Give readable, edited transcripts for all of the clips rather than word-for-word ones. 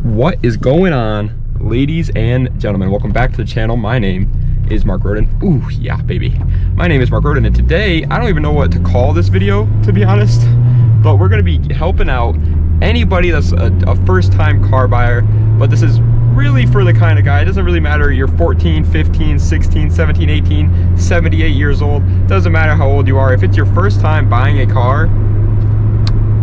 What is going on, ladies and gentlemen? Welcome back to the channel. My name is Mark Roden. Ooh, yeah, baby. My name is Mark Roden, and today, I don't even know what to call this video, to be honest, but we're gonna be helping out anybody that's a first-time car buyer, but this is really for the kind of guy, it doesn't really matter, you're 14, 15, 16, 17, 18, 78 years old, doesn't matter how old you are. If it's your first time buying a car,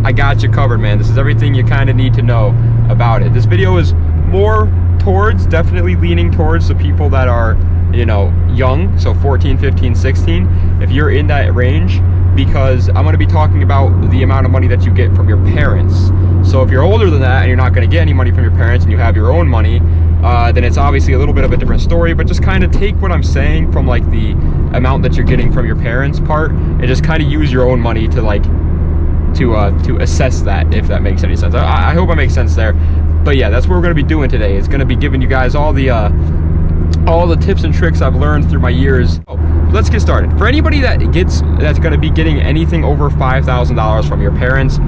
I got you covered, man. This is everything you kind of need to know about it. This video is more towards, definitely leaning towards the people that are, you know, young, so 14, 15, 16, if you're in that range, because I'm going to be talking about the amount of money that you get from your parents. So if you're older than that and you're not going to get any money from your parents and you have your own money, then it's obviously a little bit of a different story, but just kind of take what I'm saying from like the amount that you're getting from your parents part and just kind of use your own money to like to assess that, if that makes any sense. I hope it makes sense there. But yeah, that's what we're going to be doing today. It's going to be giving you guys all the tips and tricks I've learned through my years. Let's get started. For anybody that's going to be getting anything over $5,000 from your parents,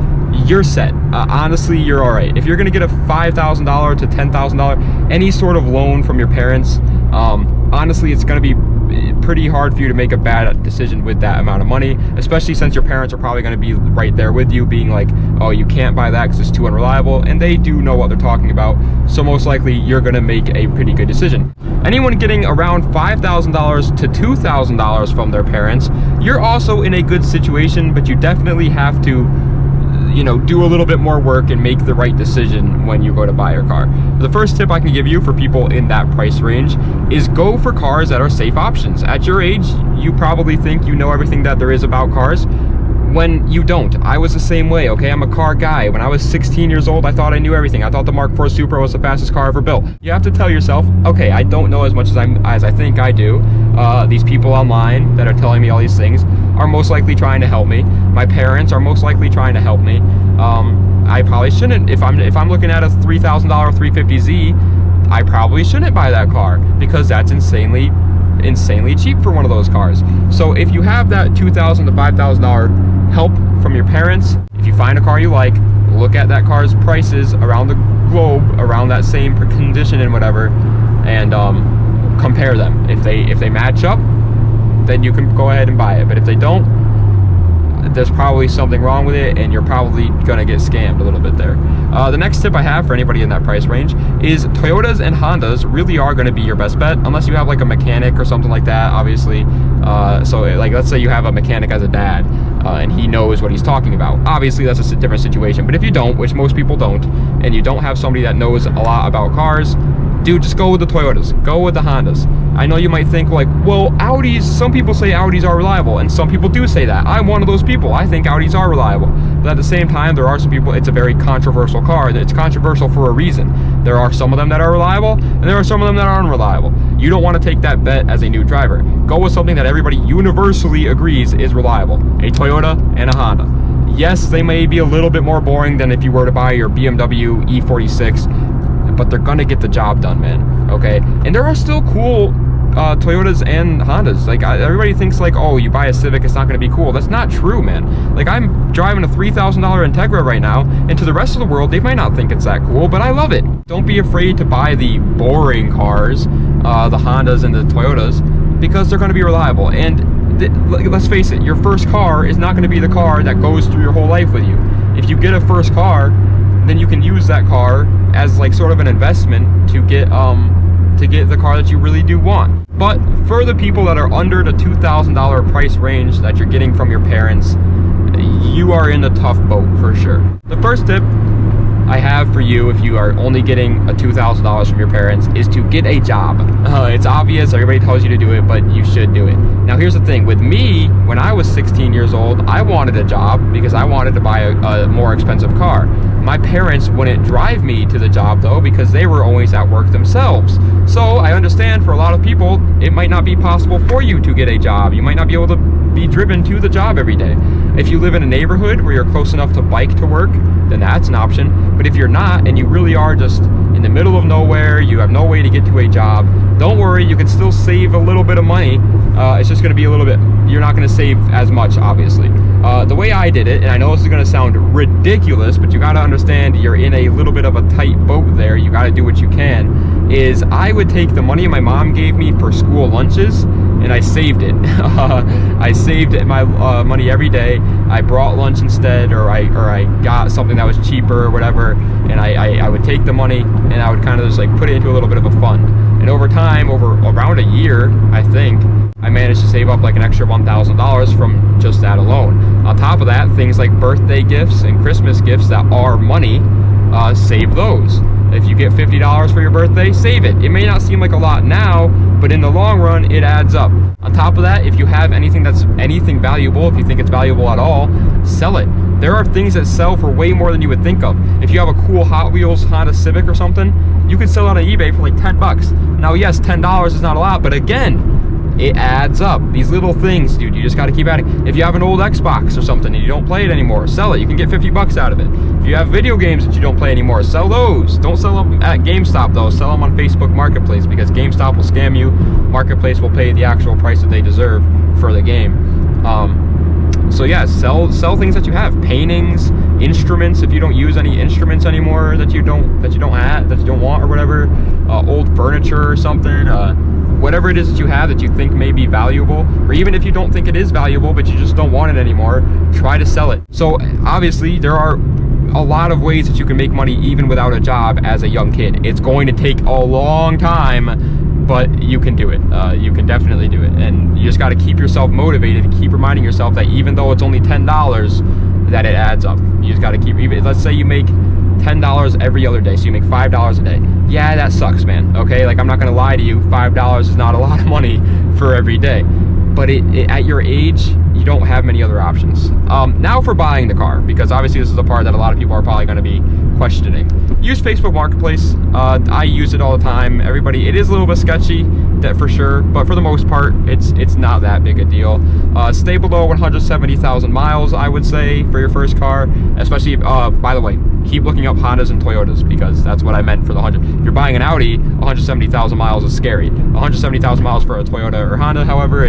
you're set. Honestly, you're all right. If you're going to get a $5,000 to $10,000, any sort of loan from your parents, honestly, it's going to be pretty hard for you to make a bad decision with that amount of money, especially since your parents are probably going to be right there with you, being like, oh, you can't buy that because it's too unreliable, and they do know what they're talking about, so most likely you're going to make a pretty good decision. Anyone getting around $5,000 to $2,000 from their parents, you're also in a good situation, but you definitely have to, you know, do a little bit more work and make the right decision when you go to buy your car. The first tip I can give you for people in that price range is go for cars that are safe options. At your age, you probably think you know everything that there is about cars, when you don't. I was the same way, okay? I'm a car guy. When I was 16 years old, I thought I knew everything. I thought the Mark IV Supra was the fastest car ever built. You have to tell yourself, okay, I don't know as much as I think I do. These people online that are telling me all these things are most likely trying to help me. My parents are most likely trying to help me. I probably shouldn't. If I'm looking at a $3,000 350Z, I probably shouldn't buy that car because that's insanely cheap for one of those cars. So if you have that $2,000 to $5,000 help from your parents, if you find a car you like, look at that car's prices around the globe, around that same condition and whatever, and compare them. If they match up, then you can go ahead and buy it. But if they don't, there's probably something wrong with it, and you're probably gonna get scammed a little bit there. The next tip I have for anybody in that price range is Toyotas and Hondas really are gonna be your best bet, unless you have like a mechanic or something like that, obviously. So like, let's say you have a mechanic as a dad, and he knows what he's talking about. Obviously, that's a different situation. But if you don't, which most people don't, and you don't have somebody that knows a lot about cars, dude, just go with the Toyotas, go with the Hondas. I know you might think like, well, Audis, some people say Audis are reliable, and some people do say that. I'm one of those people. I think Audis are reliable. But at the same time, there are some people, it's a very controversial car. It's controversial for a reason. There are some of them that are reliable, and there are some of them that are unreliable. You don't want to take that bet as a new driver. Go with something that everybody universally agrees is reliable. A Toyota and a Honda. Yes, they may be a little bit more boring than if you were to buy your BMW E46, but they're gonna get the job done, man, okay? And there are still cool Toyotas and Hondas. Like, everybody thinks like, oh, you buy a Civic, it's not gonna be cool. That's not true, man. Like, I'm driving a $3,000 Integra right now, and to the rest of the world, they might not think it's that cool, but I love it. Don't be afraid to buy the boring cars, the Hondas and the Toyotas, because they're gonna be reliable. And let's face it, your first car is not gonna be the car that goes through your whole life with you. If you get a first car, then you can use that car as like sort of an investment to get the car that you really do want. But for the people that are under the $2,000 price range that you're getting from your parents, you are in a tough boat for sure. The first tip I have for you, if you are only getting a $2,000 from your parents, is to get a job. It's obvious, everybody tells you to do it, but you should do it. Now here's the thing, with me, when I was 16 years old, I wanted a job because I wanted to buy a more expensive car. My parents wouldn't drive me to the job though, because they were always at work themselves. So I understand for a lot of people, it might not be possible for you to get a job. You might not be able to be driven to the job every day. If you live in a neighborhood where you're close enough to bike to work, then that's an option. But if you're not, and you really are just in the middle of nowhere, you have no way to get to a job, don't worry, you can still save a little bit of money. It's just gonna be a little bit, you're not gonna save as much, obviously. The way I did it, and I know this is going to sound ridiculous, but you got to understand you're in a little bit of a tight boat there. You got to do what you can. Is I would take the money my mom gave me for school lunches, and I saved it. I saved my money every day. I brought lunch instead, or I got something that was cheaper or whatever, and I would take the money and I would kind of just like put it into a little bit of a fund. And over time, over around a year, I think, I managed to save up like an extra $1,000 from just that alone. On top of that, things like birthday gifts and Christmas gifts that are money, save those. If you get $50 for your birthday, save it. It may not seem like a lot now, but in the long run, it adds up. On top of that, if you have anything that's anything valuable, if you think it's valuable at all, sell it. There are things that sell for way more than you would think of. If you have a cool Hot Wheels Honda Civic or something, you could sell it on eBay for like 10 bucks. Now, yes, $10 is not a lot, but again, it adds up. These little things, dude, you just got to keep adding. If you have an old Xbox or something and you don't play it anymore, sell it. You can get 50 bucks out of it. If you have video games that you don't play anymore, sell those. Don't sell them at GameStop though. Sell them on Facebook Marketplace, because GameStop will scam you. Marketplace will pay the actual price that they deserve for the game. So yeah, sell things that you have. Paintings, instruments, if you don't use any instruments anymore that you don't want or whatever. Old furniture or something. Whatever it is that you have that you think may be valuable, or even if you don't think it is valuable but you just don't want it anymore, try to sell it. So obviously there are a lot of ways that you can make money even without a job as a young kid. It's going to take a long time, but you can do it. You can definitely do it, and you just got to keep yourself motivated and keep reminding yourself that even though it's only $10, that it adds up. You just got to keep, even let's say you make $10 every other day, so you make $5 a day. Yeah, that sucks, man. Okay, like I'm not gonna lie to you, $5 is not a lot of money for every day, but at your age, you don't have many other options. Now for buying the car, because obviously this is the part that a lot of people are probably going to be questioning. Use Facebook Marketplace. I use it all the time. Everybody, it is a little bit sketchy, that for sure, but for the most part, it's not that big a deal. Stay below 170,000 miles, I would say, for your first car. Especially, by the way, keep looking up Hondas and Toyotas, because that's what I meant for the 100. If you're buying an Audi, 170,000 miles is scary. 170,000 miles for a Toyota or Honda, however,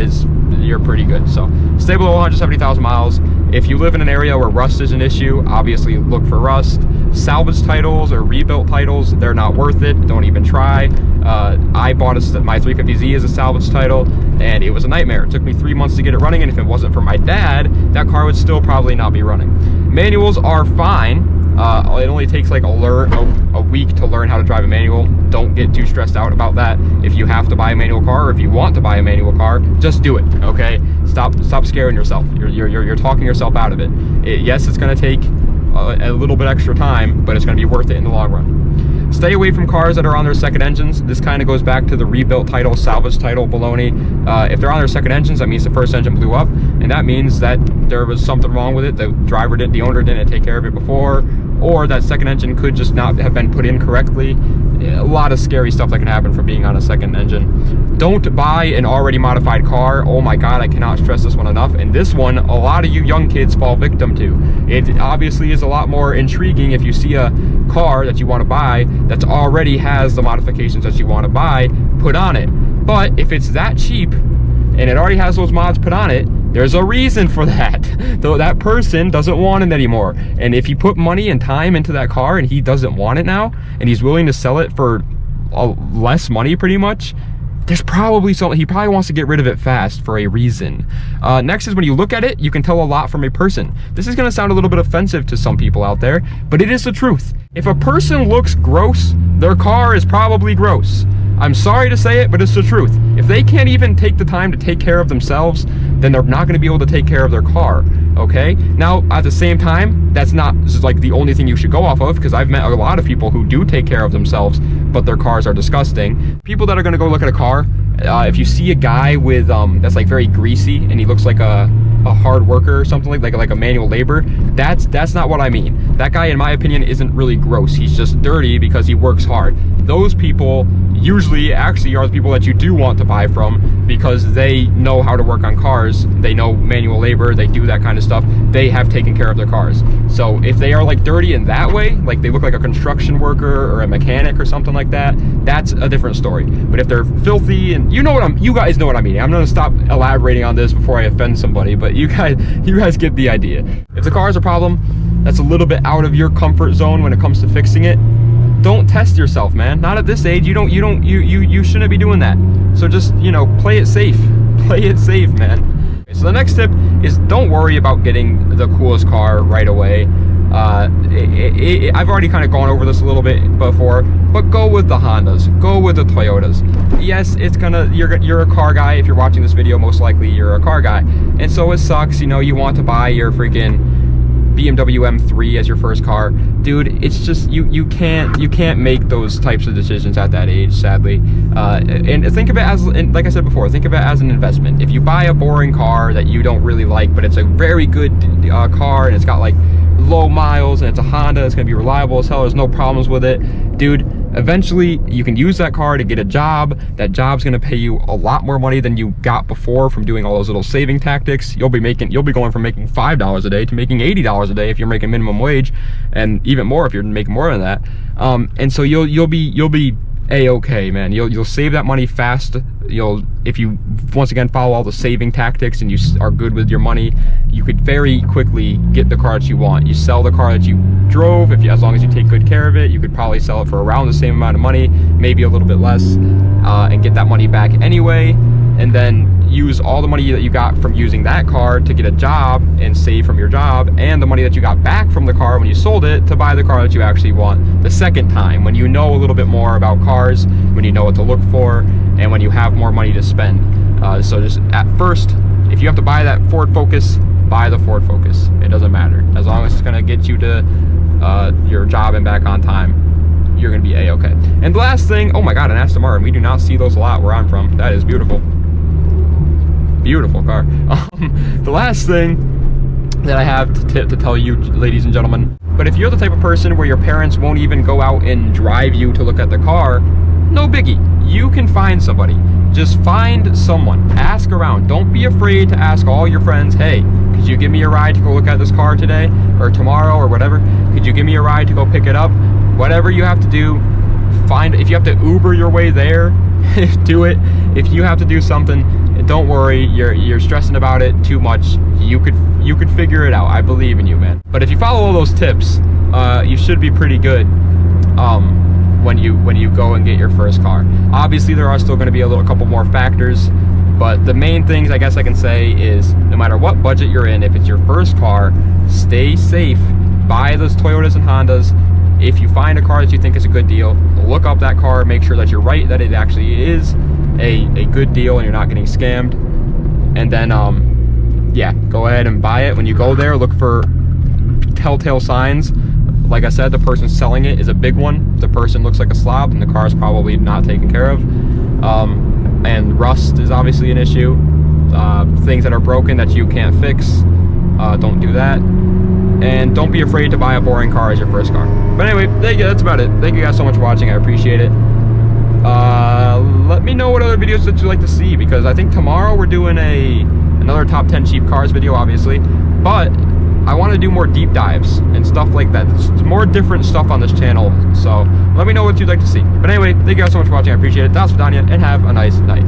you're pretty good. So stay below 170,000 miles. If you live in an area where rust is an issue, obviously look for rust. Salvage titles or rebuilt titles, they're not worth it. Don't even try. I bought my 350Z as a salvage title, and it was a nightmare. It took me 3 months to get it running, and if it wasn't for my dad, that car would still probably not be running. Manuals are fine. It only takes like a week to learn how to drive a manual. Don't get too stressed out about that. If you have to buy a manual car, or if you want to buy a manual car, just do it, okay? Stop scaring yourself. You're talking yourself out of it. Yes, it's gonna take a little bit extra time, but it's gonna be worth it in the long run. Stay away from cars that are on their second engines. This kind of goes back to the rebuilt title, salvage title baloney. If they're on their second engines, that means the first engine blew up, and that means that there was something wrong with it. The owner didn't take care of it before, or that second engine could just not have been put in correctly. A lot of scary stuff that can happen from being on a second engine. Don't buy an already modified car. Oh my God, I cannot stress this one enough. And this one, a lot of you young kids fall victim to. It obviously is a lot more intriguing if you see a car that you want to buy that already has the modifications that you want to buy put on it. But if it's that cheap and it already has those mods put on it, there's a reason for that. Though that person doesn't want it anymore. And if you put money and time into that car and he doesn't want it now, and he's willing to sell it for less money pretty much, there's probably something, he probably wants to get rid of it fast for a reason. Next is when you look at it, you can tell a lot from a person. This is gonna sound a little bit offensive to some people out there, but it is the truth. If a person looks gross, their car is probably gross. I'm sorry to say it, but it's the truth. If they can't even take the time to take care of themselves, then they're not gonna be able to take care of their car, okay? Now, at the same time, that's not like the only thing you should go off of, because I've met a lot of people who do take care of themselves, but their cars are disgusting. People that are gonna go look at a car, if you see a guy with, that's like very greasy, and he looks like a hard worker or something like a manual labor, that's not what I mean. That guy, in my opinion, isn't really gross. He's just dirty because he works hard. Those people, usually actually are the people that you do want to buy from, because they know how to work on cars, they know manual labor, they do that kind of stuff, they have taken care of their cars. So if they are like dirty in that way, like they look like a construction worker or a mechanic or something like that, that's a different story. But if they're filthy, and you guys know what I mean. I'm gonna stop elaborating on this before I offend somebody, but you guys get the idea. If the car is a problem that's a little bit out of your comfort zone when it comes to fixing it, don't test yourself, man. Not at this age. You shouldn't be doing that. So just, play it safe. Play it safe, man. So the next tip is, don't worry about getting the coolest car right away. I've already kind of gone over this a little bit before, but go with the Hondas, go with the Toyotas. Yes, you're a car guy. If you're watching this video, most likely you're a car guy, and so it sucks, you want to buy your freaking BMW M3 as your first car. Dude, it's just, you can't make those types of decisions at that age, sadly. And think of it as, like I said before, think of it as an investment. If you buy a boring car that you don't really like, but it's a very good car, and it's got like low miles, and it's a Honda, it's gonna be reliable as hell, there's no problems with it, dude, eventually you can use that car to get a job. That job's gonna pay you a lot more money than you got before from doing all those little saving tactics. You'll be going from making $5 a day to making $80 a day if you're making minimum wage, and even more if you're making more than that. And so you'll be a-okay, man. You'll save that money fast. If you once again follow all the saving tactics and you are good with your money, you could very quickly get the car that you want. You sell the car that you drove, as long as you take good care of it, you could probably sell it for around the same amount of money, maybe a little bit less, and get that money back anyway, and then use all the money that you got from using that car to get a job and save from your job, and the money that you got back from the car when you sold it to buy the car that you actually want the second time, when you know a little bit more about cars, when you know what to look for, and when you have more money to spend. So just at first, if you have to buy that Ford Focus, buy the Ford Focus. It doesn't matter. As long as it's gonna get you to your job and back on time, you're gonna be a-okay. And the last thing, oh my God, an Aston Martin. We do not see those a lot where I'm from. That is beautiful. Beautiful car. The last thing that I have to tell you, ladies and gentlemen, but if you're the type of person where your parents won't even go out and drive you to look at the car, no biggie. You can find somebody. Just find someone. Ask around. Don't be afraid to ask all your friends, hey, could you give me a ride to go look at this car today or tomorrow or whatever? Could you give me a ride to go pick it up? Whatever you have to do, if you have to Uber your way there, do it. If you have to do something, don't worry, you're stressing about it too much. You could figure it out. I believe in you, man. But if you follow all those tips, you should be pretty good when you go and get your first car. Obviously, there are still going to be a couple more factors, but the main things I guess I can say is, no matter what budget you're in, if it's your first car, stay safe. Buy those Toyotas and Hondas. If you find a car that you think is a good deal, look up that car, make sure that you're right, that it actually is a good deal and you're not getting scammed. And then, yeah, go ahead and buy it. When you go there, look for telltale signs. Like I said, the person selling it is a big one. If the person looks like a slob, then the car is probably not taken care of. And rust is obviously an issue. Things that are broken that you can't fix, don't do that. And don't be afraid to buy a boring car as your first car. But anyway, that's about it. Thank you guys so much for watching. I appreciate it. Let me know what other videos that you'd like to see, because I think tomorrow we're doing another top 10 cheap cars video, obviously. But I want to do more deep dives and stuff like that. There's more different stuff on this channel. So let me know what you'd like to see. But anyway, thank you guys so much for watching. I appreciate it. That's Vidania, and have a nice night.